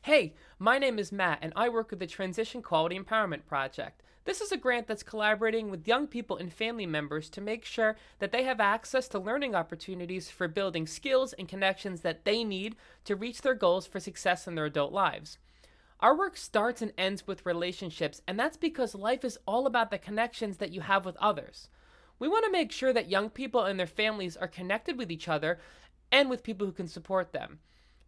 Hey, my name is Matt, and I work with the Transition Quality Empowerment Project. This is a grant that's collaborating with young people and family members to make sure that they have access to learning opportunities for building skills and connections that they need to reach their goals for success in their adult lives. Our work starts and ends with relationships, and that's because life is all about the connections that you have with others. We want to make sure that young people and their families are connected with each other and with people who can support them.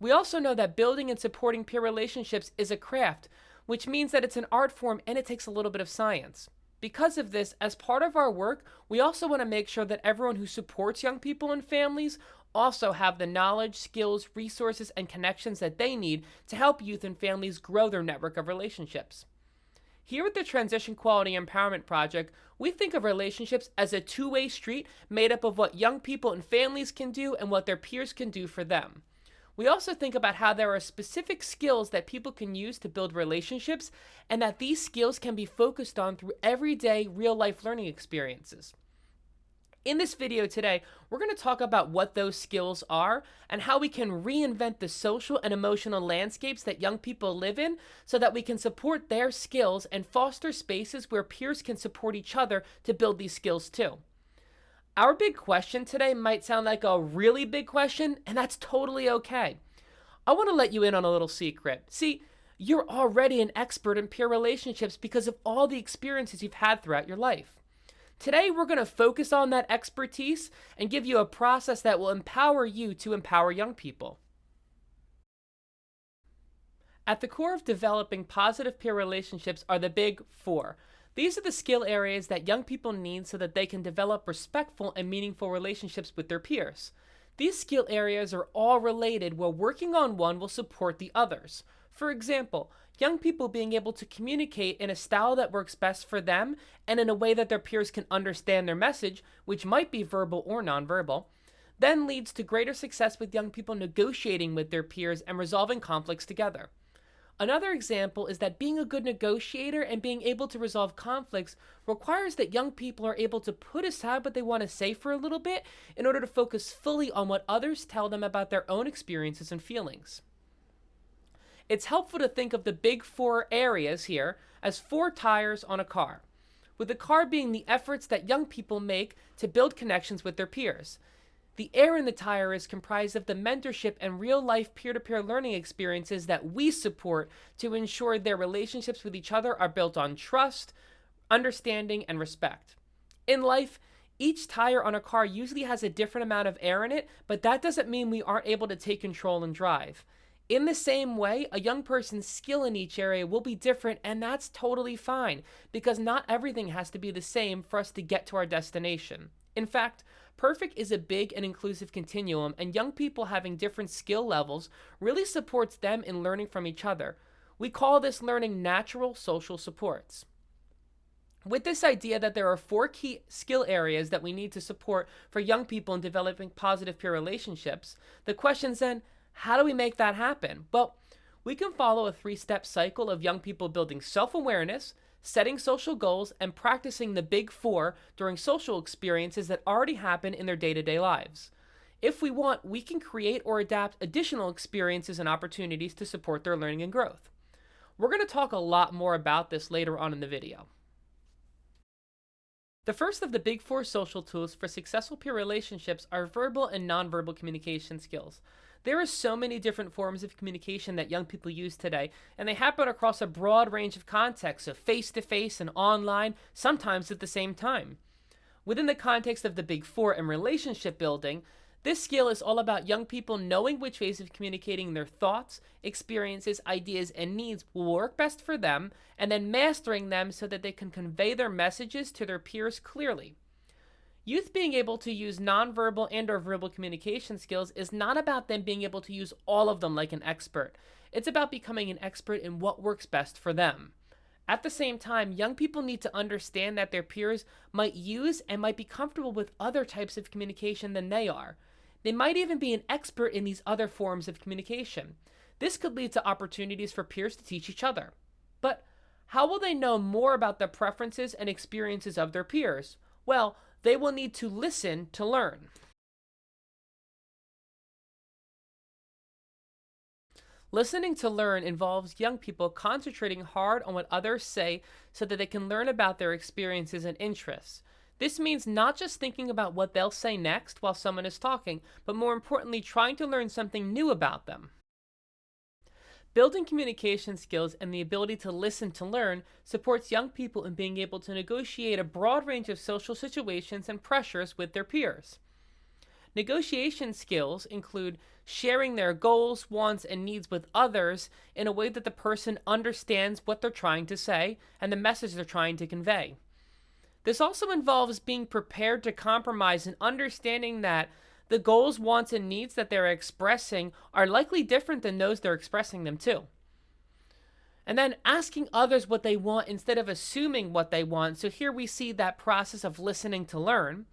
We also know that building and supporting peer relationships is a craft, which means that it's an art form and it takes a little bit of science. Because of this, as part of our work, we also want to make sure that everyone who supports young people and families also have the knowledge, skills, resources, and connections that they need to help youth and families grow their network of relationships. Here at the Transition Quality Empowerment Project, we think of relationships as a two-way street made up of what young people and families can do and what their peers can do for them. We also think about how there are specific skills that people can use to build relationships, and that these skills can be focused on through everyday real-life learning experiences. In this video today, we're going to talk about what those skills are and how we can reinvent the social and emotional landscapes that young people live in so that we can support their skills and foster spaces where peers can support each other to build these skills too. Our big question today might sound like a really big question, and that's totally okay. I want to let you in on a little secret. See, you're already an expert in peer relationships because of all the experiences you've had throughout your life. Today, we're going to focus on that expertise and give you a process that will empower you to empower young people. At the core of developing positive peer relationships are the big four. These are the skill areas that young people need so that they can develop respectful and meaningful relationships with their peers. These skill areas are all related where working on one will support the others. For example, young people being able to communicate in a style that works best for them and in a way that their peers can understand their message, which might be verbal or nonverbal, then leads to greater success with young people negotiating with their peers and resolving conflicts together. Another example is that being a good negotiator and being able to resolve conflicts requires that young people are able to put aside what they want to say for a little bit in order to focus fully on what others tell them about their own experiences and feelings. It's helpful to think of the big four areas here as four tires on a car, with the car being the efforts that young people make to build connections with their peers. The air in the tire is comprised of the mentorship and real-life peer-to-peer learning experiences that we support to ensure their relationships with each other are built on trust, understanding, and respect. In life, each tire on a car usually has a different amount of air in it, but that doesn't mean we aren't able to take control and drive. In the same way, a young person's skill in each area will be different, and that's totally fine, because not everything has to be the same for us to get to our destination. In fact, perfect is a big and inclusive continuum, and young people having different skill levels really supports them in learning from each other. We call this learning natural social supports. With this idea that there are four key skill areas that we need to support for young people in developing positive peer relationships, the question's then, how do we make that happen? Well, we can follow a three-step cycle of young people building self-awareness, setting social goals, and practicing the big four during social experiences that already happen in their day-to-day lives. If we want, we can create or adapt additional experiences and opportunities to support their learning and growth. We're going to talk a lot more about this later on in the video. The first of the big four social tools for successful peer relationships are verbal and nonverbal communication skills. There are so many different forms of communication that young people use today, and they happen across a broad range of contexts, so face-to-face and online, sometimes at the same time. Within the context of the big four and relationship building, this skill is all about young people knowing which ways of communicating their thoughts, experiences, ideas, and needs will work best for them, and then mastering them so that they can convey their messages to their peers clearly. Youth being able to use nonverbal and/or verbal communication skills is not about them being able to use all of them like an expert. It's about becoming an expert in what works best for them. At the same time, young people need to understand that their peers might use and might be comfortable with other types of communication than they are. They might even be an expert in these other forms of communication. This could lead to opportunities for peers to teach each other. But how will they know more about the preferences and experiences of their peers? Well, they will need to listen to learn. Listening to learn involves young people concentrating hard on what others say so that they can learn about their experiences and interests. This means not just thinking about what they'll say next while someone is talking, but more importantly, trying to learn something new about them. Building communication skills and the ability to listen to learn supports young people in being able to negotiate a broad range of social situations and pressures with their peers. Negotiation skills include sharing their goals, wants, and needs with others in a way that the person understands what they're trying to say and the message they're trying to convey. This also involves being prepared to compromise and understanding that the goals, wants, and needs that they're expressing are likely different than those they're expressing them to. And then asking others what they want instead of assuming what they want. So here we see that process of listening to learn.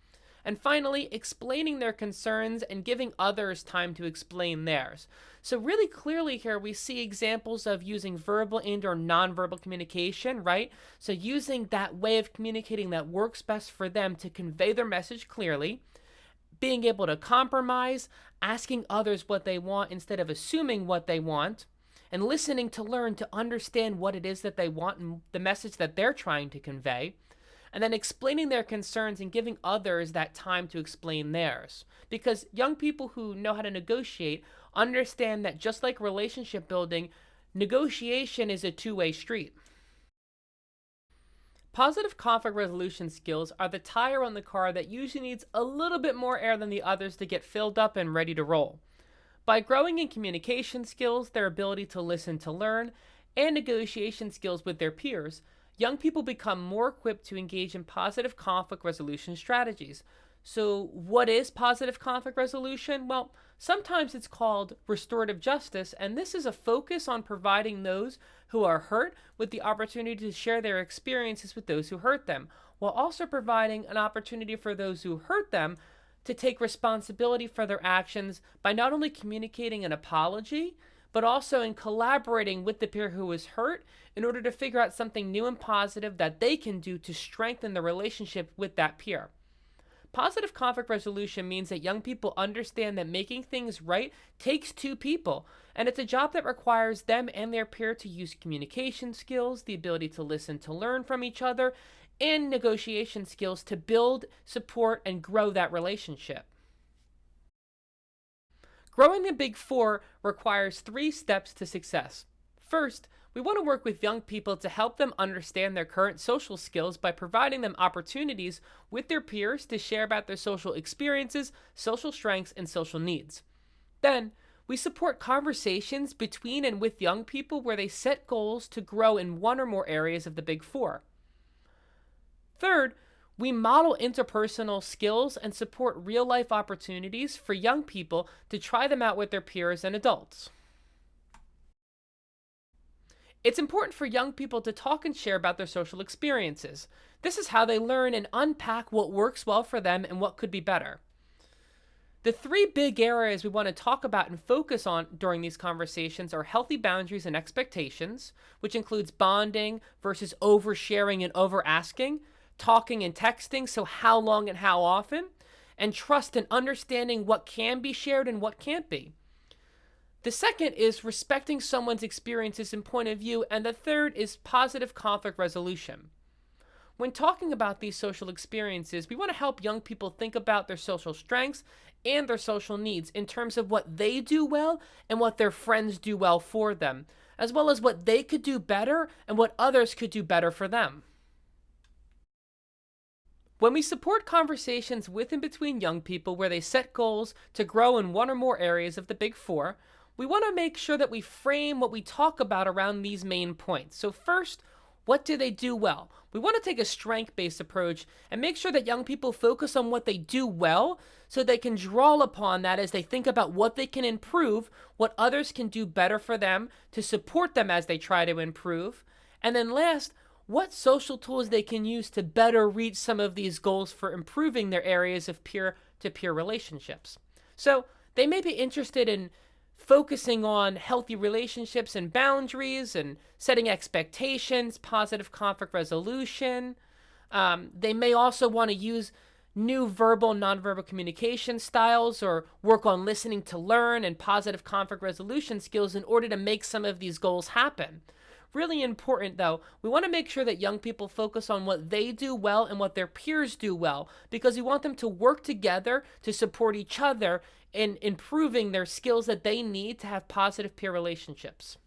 And finally, explaining their concerns and giving others time to explain theirs. So really clearly here we see examples of using verbal and or nonverbal communication, right? So using that way of communicating that works best for them to convey their message clearly, being able to compromise, asking others what they want instead of assuming what they want, and listening to learn to understand what it is that they want and the message that they're trying to convey, and then explaining their concerns and giving others that time to explain theirs. Because young people who know how to negotiate understand that just like relationship building, negotiation is a two-way street. Positive conflict resolution skills are the tire on the car that usually needs a little bit more air than the others to get filled up and ready to roll. By growing in communication skills, their ability to listen to learn, and negotiation skills with their peers, young people become more equipped to engage in positive conflict resolution strategies. So, what is positive conflict resolution? Well, sometimes it's called restorative justice, and this is a focus on providing those who are hurt with the opportunity to share their experiences with those who hurt them, while also providing an opportunity for those who hurt them to take responsibility for their actions by not only communicating an apology, but also in collaborating with the peer who was hurt in order to figure out something new and positive that they can do to strengthen the relationship with that peer. Positive conflict resolution means that young people understand that making things right takes two people, and it's a job that requires them and their peer to use communication skills, the ability to listen to learn from each other, and negotiation skills to build, support, and grow that relationship. Growing the Big Four requires 3 steps to success. First, we want to work with young people to help them understand their current social skills by providing them opportunities with their peers to share about their social experiences, social strengths, and social needs. Then, we support conversations between and with young people where they set goals to grow in one or more areas of the Big Four. Third, we model interpersonal skills and support real-life opportunities for young people to try them out with their peers and adults. It's important for young people to talk and share about their social experiences. This is how they learn and unpack what works well for them and what could be better. The 3 big areas we want to talk about and focus on during these conversations are healthy boundaries and expectations, which includes bonding versus oversharing and over-asking, talking and texting, so how long and how often, and trust and understanding what can be shared and what can't be. The second is respecting someone's experiences and point of view, and the third is positive conflict resolution. When talking about these social experiences, we want to help young people think about their social strengths and their social needs in terms of what they do well and what their friends do well for them, as well as what they could do better and what others could do better for them. When we support conversations with and between young people where they set goals to grow in one or more areas of the Big Four, we want to make sure that we frame what we talk about around these main points. So first, what do they do well? We want to take a strength-based approach and make sure that young people focus on what they do well so they can draw upon that as they think about what they can improve, what others can do better for them to support them as they try to improve. And then last, what social tools they can use to better reach some of these goals for improving their areas of peer-to-peer relationships. So they may be interested in focusing on healthy relationships and boundaries and setting expectations, positive conflict resolution. They may also want to use new verbal, nonverbal communication styles, or work on listening to learn and positive conflict resolution skills in order to make some of these goals happen. Really important though, we want to make sure that young people focus on what they do well and what their peers do well, because we want them to work together to support each other in improving their skills that they need to have positive peer relationships.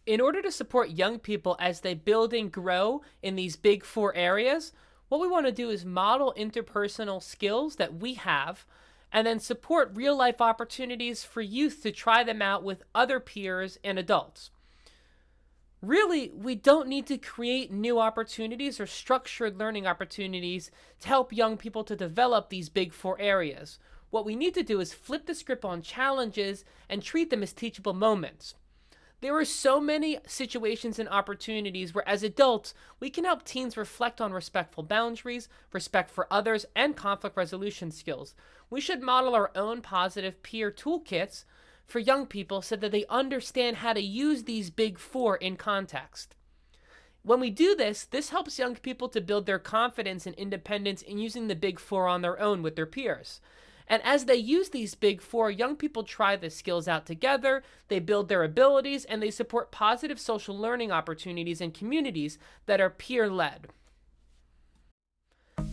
In order to support young people as they build and grow in these big four areas, what we want to do is model interpersonal skills that we have and then support real life opportunities for youth to try them out with other peers and adults. Really, we don't need to create new opportunities or structured learning opportunities to help young people to develop these big four areas. What we need to do is flip the script on challenges and treat them as teachable moments. There are so many situations and opportunities where, as adults, we can help teens reflect on respectful boundaries, respect for others, and conflict resolution skills. We should model our own positive peer toolkits for young people so that they understand how to use these big four in context. When we do this, this helps young people to build their confidence and independence in using the big four on their own with their peers. And as they use these big four, young people try the skills out together, they build their abilities, and they support positive social learning opportunities in communities that are peer-led.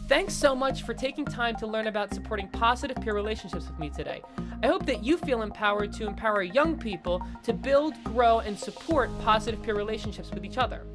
Thanks so much for taking time to learn about supporting positive peer relationships with me today. I hope that you feel empowered to empower young people to build, grow, and support positive peer relationships with each other.